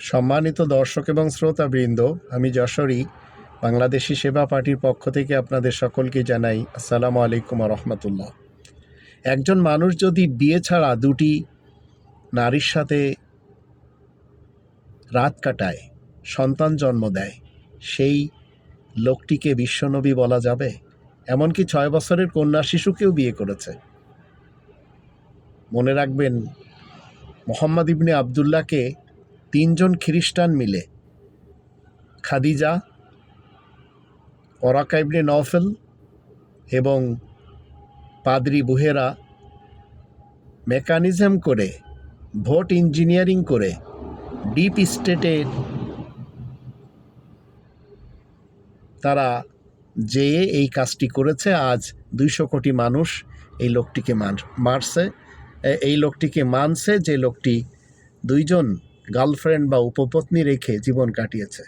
সম্মানিত দর্শক এবং শ্রোতাবৃন্দ, আমি যশোরী বাংলাদেশি সেবা পার্টির পক্ষ থেকে আপনাদের সকলকে জানাই আসসালামু আলাইকুম রহমতুল্লাহ। একজন মানুষ যদি বিয়ে ছাড়া দুটি নারীর সাথে রাত কাটায়, সন্তান জন্ম দেয়, সেই লোকটিকে বিশ্বনবী বলা যাবে? এমনকি 6 বছরের কন্যা শিশুকেও বিয়ে করেছে। মনে রাখবেন, মুহাম্মদ ইবনে আবদুল্লাহকে 3 জন খ্রিস্টান মিলে, খাদিজা, ওরাকা ইবনে নওফেল এবং পাদ্রি বুহেরা মেকানিজম করে, ভোট ইঞ্জিনিয়ারিং করে, ডিপ স্টেটের তারা যেয়ে এই কাজটি করেছে। আজ 200 কোটি মানুষ এই লোকটিকে মানছে, যে লোকটি 2 জন গার্লফ্রেন্ড বা উপপত্নী রেখে জীবন কাটিয়েছে।